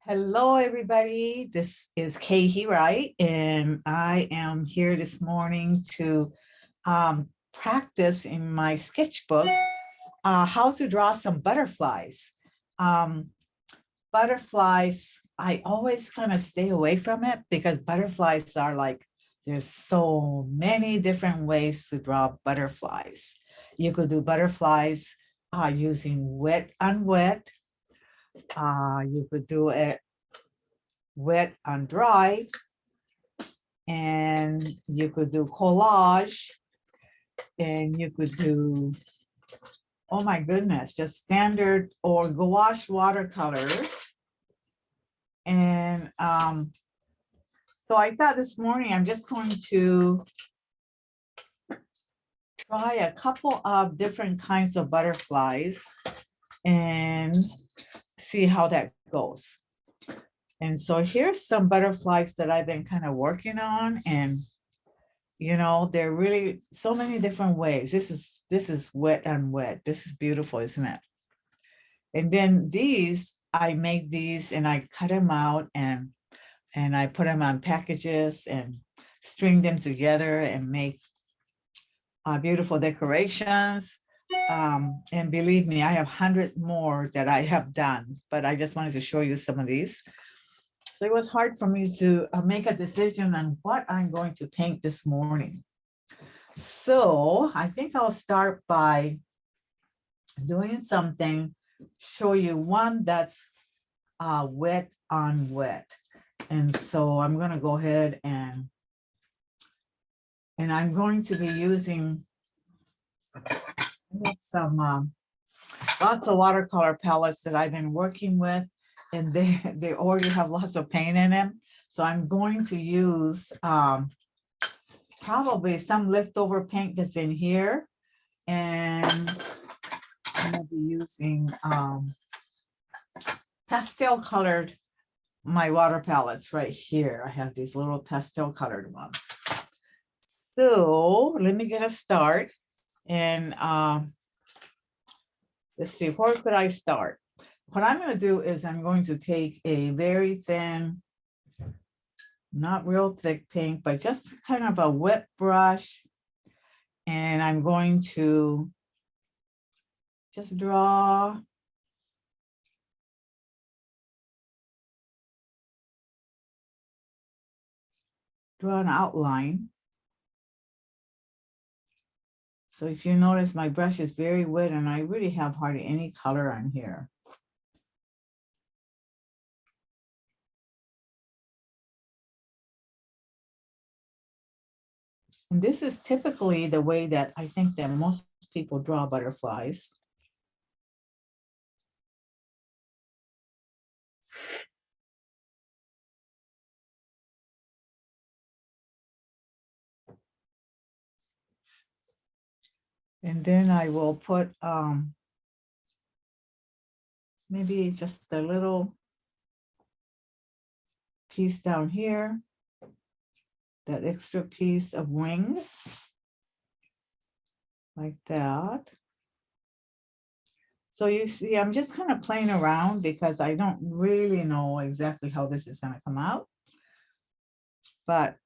Hello, everybody. This is Kay Wright, and I am here this morning to practice in my sketchbook how to draw some butterflies. Um, Butterflies, I always kind of stay away from it because butterflies are like, there's so many different ways to draw butterflies. You could do butterflies using wet on wet. You could do it wet on dry, and you could do collage, and you could do, oh my goodness, just standard or gouache watercolors. And so I thought this morning I'm just going to try a couple of different kinds of butterflies and see how that goes. And so here's some butterflies that I've been kind of working on, and they're really so many different ways. This is wet on wet. This is beautiful, isn't it? And then these, I made these and I cut them out and I put them on packages and string them together and make beautiful decorations. And believe me, I have 100 more that I have done, but I just wanted to show you some of these. So it was hard for me to make a decision on what I'm going to paint this morning. So I think I'll start by doing something, show you one that's wet on wet. And so I'm going to go ahead and I'm going to be using some lots of watercolor palettes that I've been working with, and they already have lots of paint in them. So I'm going to use probably some leftover paint that's in here, and I'm going to be using pastel colored my water palettes right here. I have these little pastel colored ones. So let me get a start, and let's see, where could I start? What I'm going to do is I'm going to take a very thin, not real thick paint, but just kind of a wet brush, and I'm going to just draw an outline. So if you notice, my brush is very wet and I really have hardly any color on here. And this is typically the way that I think that most people draw butterflies. And then I will put maybe just a little piece down here, that extra piece of wing, like that. So you see, I'm just kind of playing around because I don't really know exactly how this is going to come out. But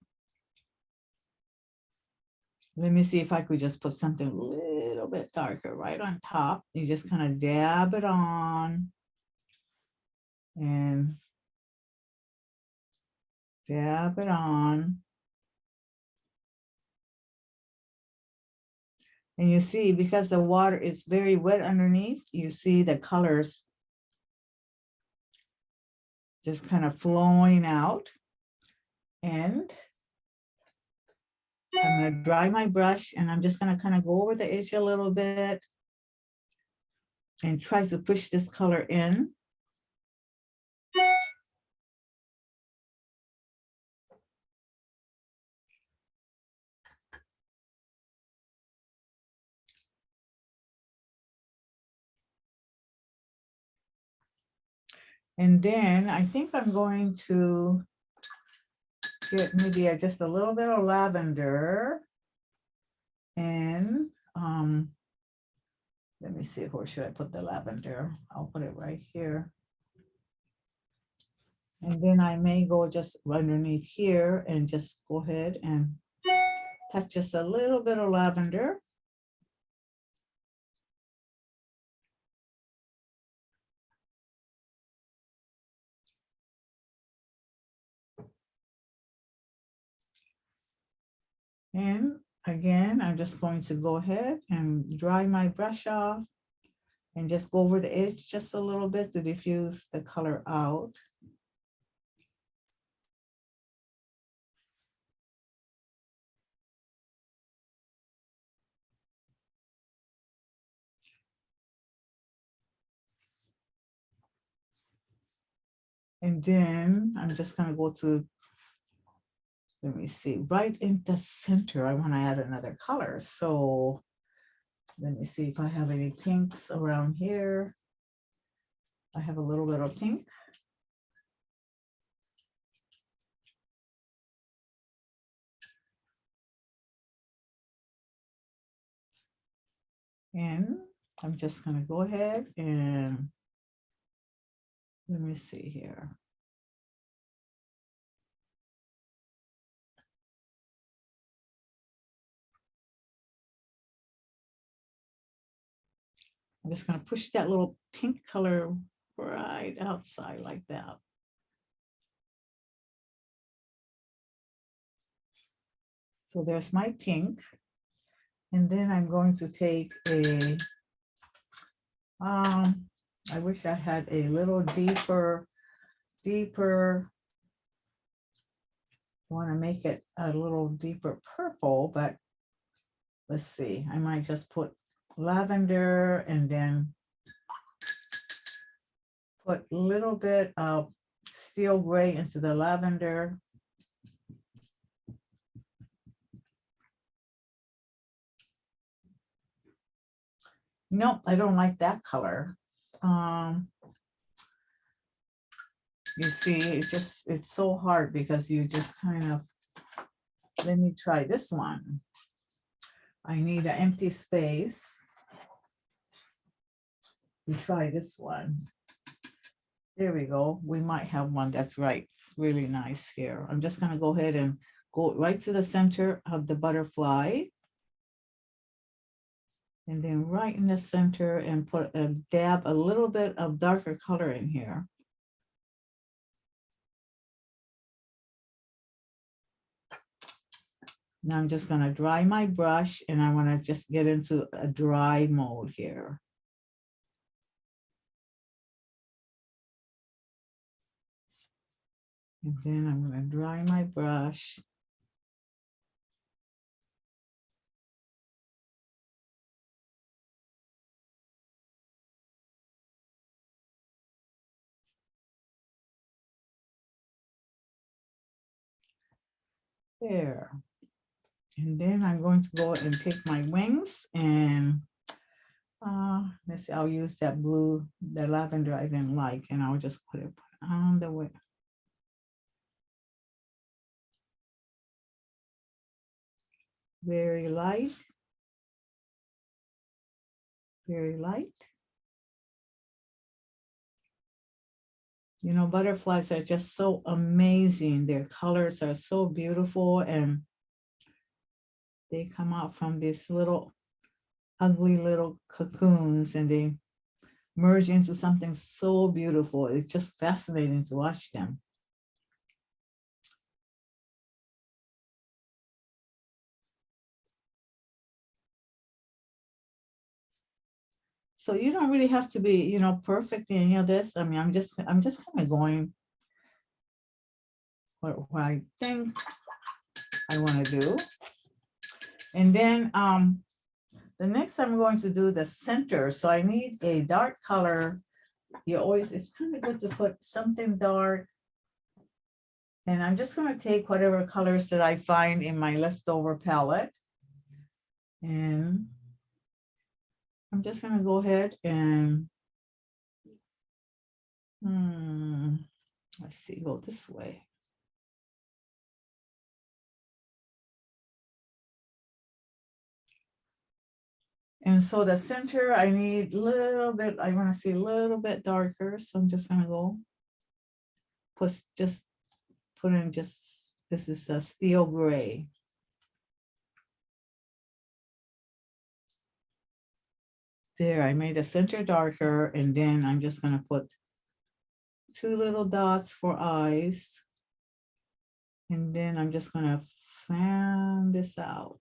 let me see if I could just put something a little bit darker right on top. You just kind of dab it on and dab it on. And you see, because the water is very wet underneath, you see the colors just kind of flowing out. And I'm going to dry my brush, and I'm just going to kind of go over the edge a little bit and try to push this color in. And then I think I'm going to get maybe just a little bit of lavender. And let me see, where should I put the lavender? I'll put it right here. And then I may go just underneath here and just go ahead and touch just a little bit of lavender. And again, I'm just going to go ahead and dry my brush off and just go over the edge just a little bit to diffuse the color out. And then I'm just going to go to, let me see, right in the center. I want to add another color. So let me see if I have any pinks around here. I have a little bit of pink. And I'm just going to go ahead and let me see here. I'm just going to push that little pink color right outside like that. So there's my pink. And then I'm going to take a, I wish I had a little deeper, want to make it a little deeper purple, but let's see, I might just put lavender and then put a little bit of steel gray into the lavender. Nope, I don't like that color. You see, it's so hard because you just kind of, let me try this one. I need an empty space. We try this one. There we go. We might have one that's right, really nice here. I'm just going to go ahead and go right to the center of the butterfly. And then right in the center and put a dab, a little bit of darker color in here. Now I'm just going to dry my brush and I want to just get into a dry mode here. And then I'm going to dry my brush. There. And then I'm going to go and take my wings and let's see, I'll use that blue, the lavender I didn't like, and I'll just put it on the wing. Very light. Very light. You know, butterflies are just so amazing. Their colors are so beautiful and they come out from these little ugly little cocoons and they merge into something so beautiful. It's just fascinating to watch them. So you don't really have to be, you know, perfect in any of this. I mean, I'm just kind of going what I think I want to do. And then the next I'm going to do the center. So I need a dark color. You always, it's kind of good to put something dark. And I'm just going to take whatever colors that I find in my leftover palette. And I'm just going to go ahead and let's see, go this way. And so the center, I need a little bit, I want to see a little bit darker. So I'm just going to go just put in just, this is a steel gray. There, I made the center darker, and then I'm just gonna put 2 little dots for eyes. And then I'm just gonna fan this out.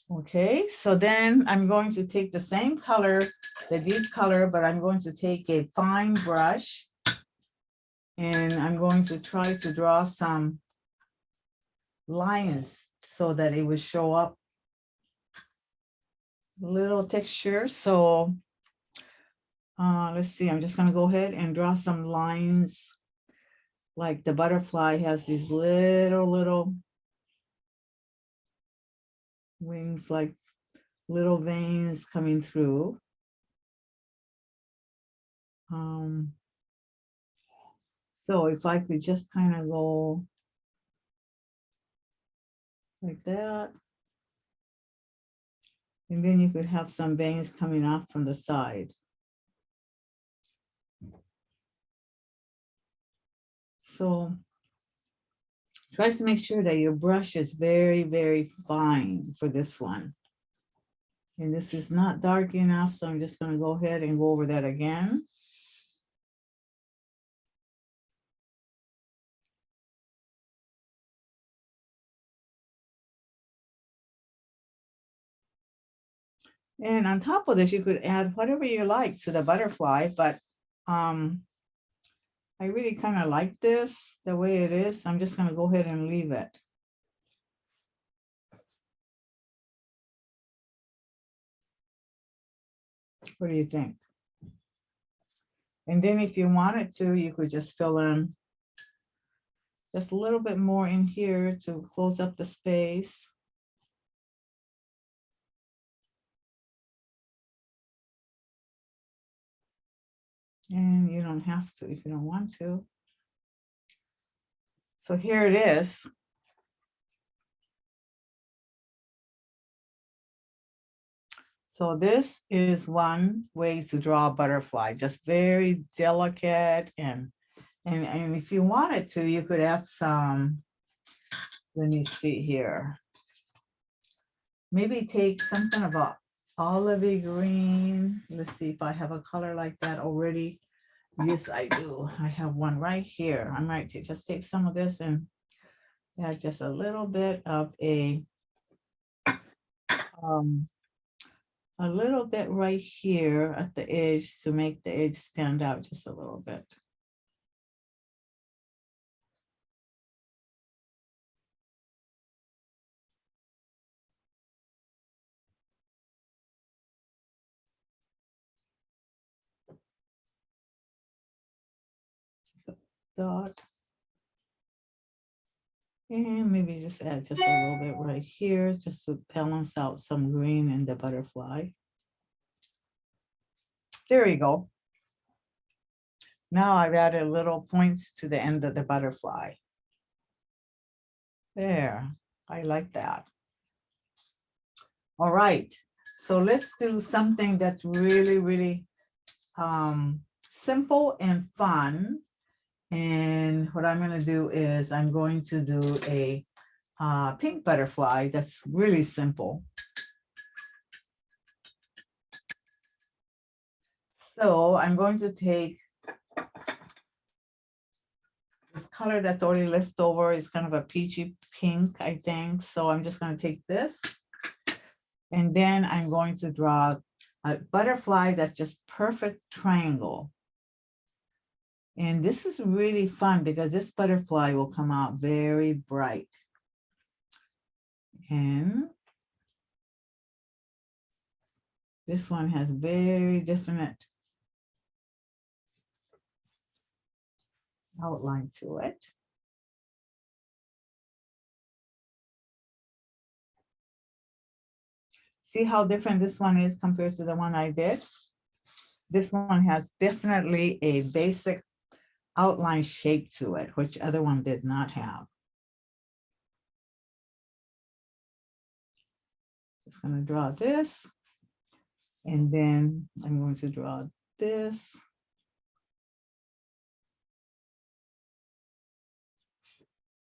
Okay, so then I'm going to take the same color, the deep color, but I'm going to take a fine brush and I'm going to try to draw some lines so that it would show up little texture. So let's see, I'm just going to go ahead and draw some lines like the butterfly has these little wings, like little veins coming through. So if I could just kind of go like that, and then you could have some veins coming off from the side. So try to make sure that your brush is very fine for this one. And this is not dark enough, so I'm just going to go ahead and go over that again. And on top of this, you could add whatever you like to the butterfly, but I really kind of like this the way it is. I'm just going to go ahead and leave it. What do you think? And then if you wanted to, you could just fill in just a little bit more in here to close up the space. And you don't have to if you don't want to. So here it is. So this is one way to draw a butterfly, just very delicate. And if you wanted to, you could add some, let me see here. Maybe take something about olivey green. Let's see if I have a color like that already. Yes, I do. I have one right here. I might just take some of this and add just a little bit of a little bit right here at the edge to make the edge stand out just a little bit. Just a dot. And maybe just add just a little bit right here just to balance out some green in the butterfly. There you go. Now I've added little points to the end of the butterfly. There, I like that. All right, so let's do something that's really simple and fun. And what I'm going to do is I'm going to do a pink butterfly that's really simple. So I'm going to take this color that's already left over. It's kind of a peachy pink, I think. So I'm just going to take this. And then I'm going to draw a butterfly that's just perfect triangle. And this is really fun because this butterfly will come out very bright. And this one has very definite outline to it. See how different this one is compared to the one I did? This one has definitely a basic outline shape to it, which other one did not have. Just going to draw this. And then I'm going to draw this.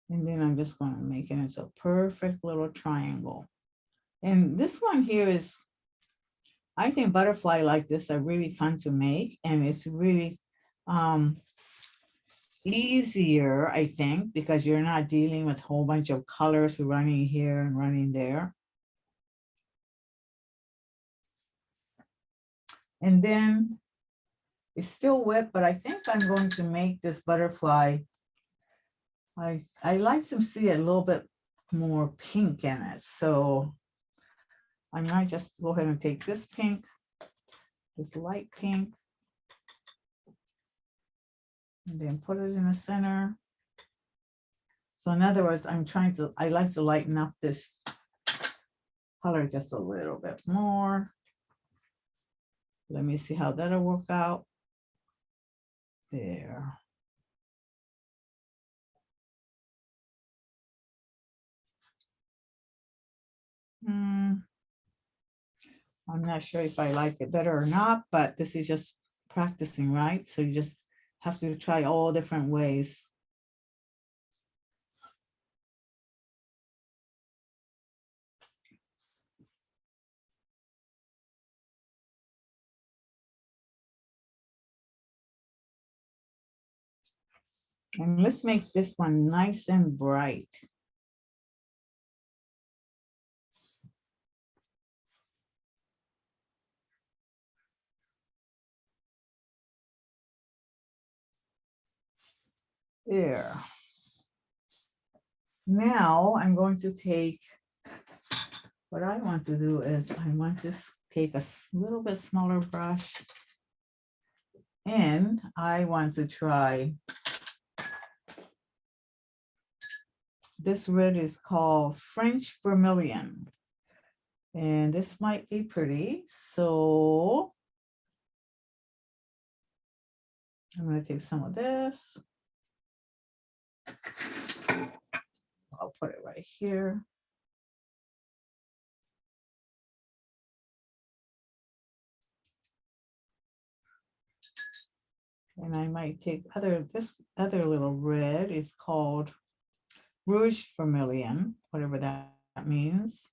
And then I'm just going to make it into a perfect little triangle. And this one here is, I think butterfly like this are really fun to make. And it's really easier, I think, because you're not dealing with a whole bunch of colors running here and running there. And then it's still wet, but I think I'm going to make this butterfly. I like to see a little bit more pink in it. So I might just go ahead and take this pink, this light pink, and then put it in the center. So in other words, I like to lighten up this color just a little bit more. Let me see how that'll work out. There. I'm not sure if I like it better or not, but this is just practicing, right? So you just have to try all different ways. And let's make this one nice and bright. There. Now I'm going to take, what I want to do is I want to take a little bit smaller brush, and I want to try, this red is called French Vermilion. And this might be pretty. So I'm going to take some of this. I'll put it right here. And I might take this other little red is called Rouge Vermilion, whatever that means.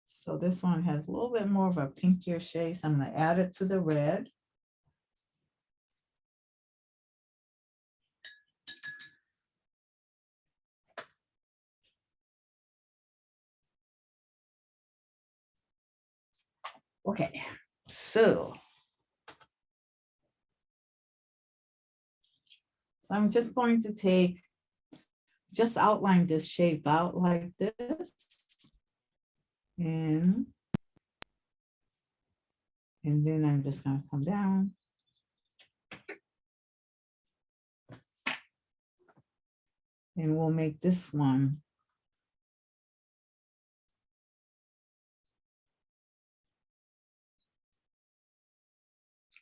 So this one has a little bit more of a pinkier shade. So I'm going to add it to the red. Okay, so I'm just going to just outline this shape out like this. And then I'm just going to come down. And we'll make this one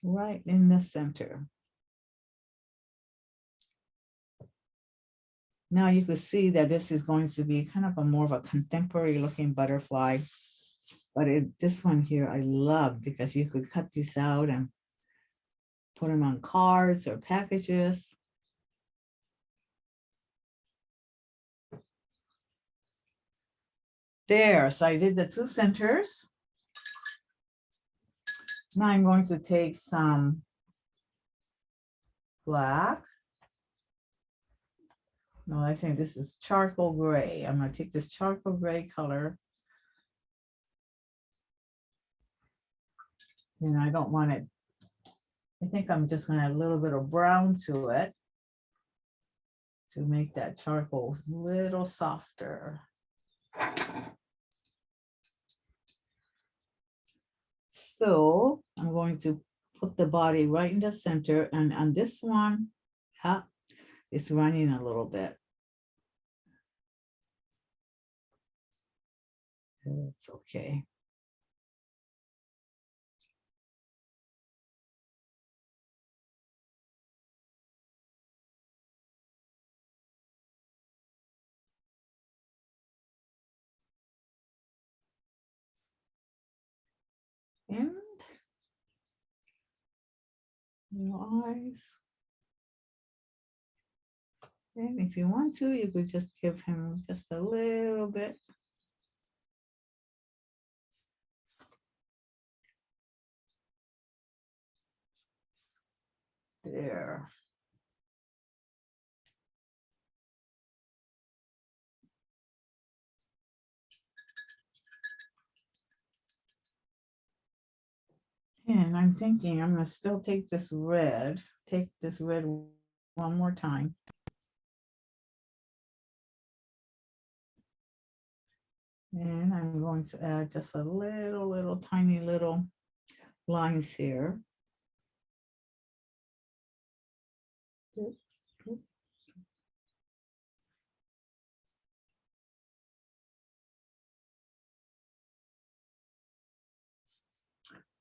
right in the center. Now you can see that this is going to be kind of a more of a contemporary looking butterfly. But this one here I love because you could cut these out and put them on cards or packages. There, so I did the two centers. Now I'm going to take some black. No, I think this is charcoal gray. I'm going to take this charcoal gray color. And I don't want it, I think I'm just going to add a little bit of brown to it to make that charcoal a little softer. So I'm going to put the body right in the center, and on this one, yeah, it's running a little bit. It's okay. And your eyes. And if you want to, you could just give him just a little bit. There. And I'm thinking I'm gonna still take this red one more time. And I'm going to add just a little tiny little lines here.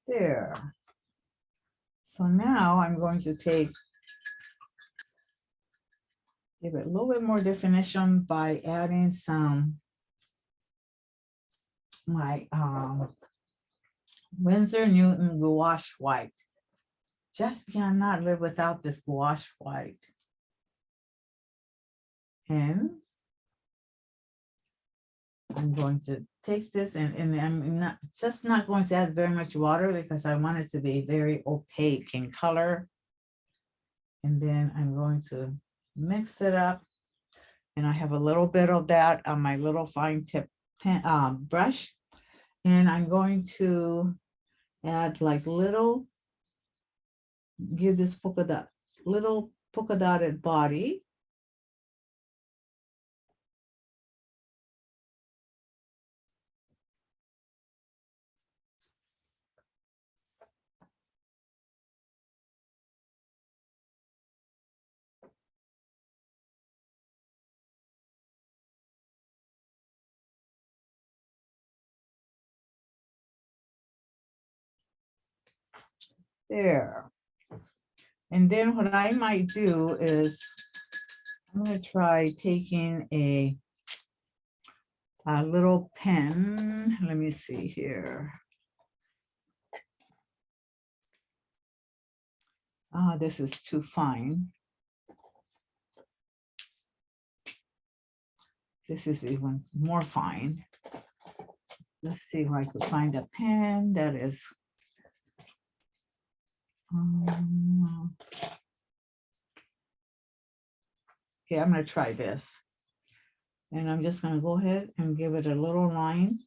There. So now I'm going to give it a little bit more definition by adding my Winsor Newton gouache white. Just cannot live without this gouache white. And I'm going to take this and I'm not going to add very much water because I want it to be very opaque in color. And then I'm going to mix it up. And I have a little bit of that on my little fine tip brush. And I'm going to add like give this little polka dotted body. There. And then what I might do is I'm going to try taking a little pen. Let me see here. This is too fine. This is even more fine. Let's see if I could find a pen that is. Okay, I'm going to try this. And I'm just going to go ahead and give it a little line.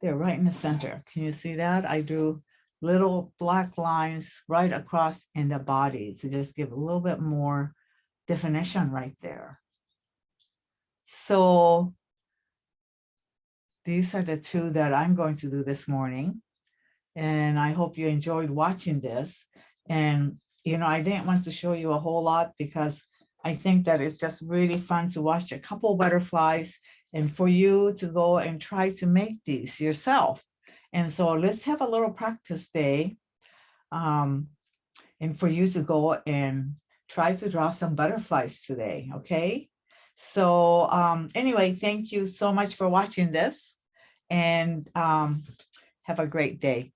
There, right in the center. Can you see that? I drew little black lines right across in the body to just give a little bit more definition right there. So these are the two that I'm going to do this morning. And I hope you enjoyed watching this. And, you know, I didn't want to show you a whole lot because I think that it's just really fun to watch a couple butterflies and for you to go and try to make these yourself. And so let's have a little practice day. And for you to go and try to draw some butterflies today, okay? So anyway, thank you so much for watching this and have a great day.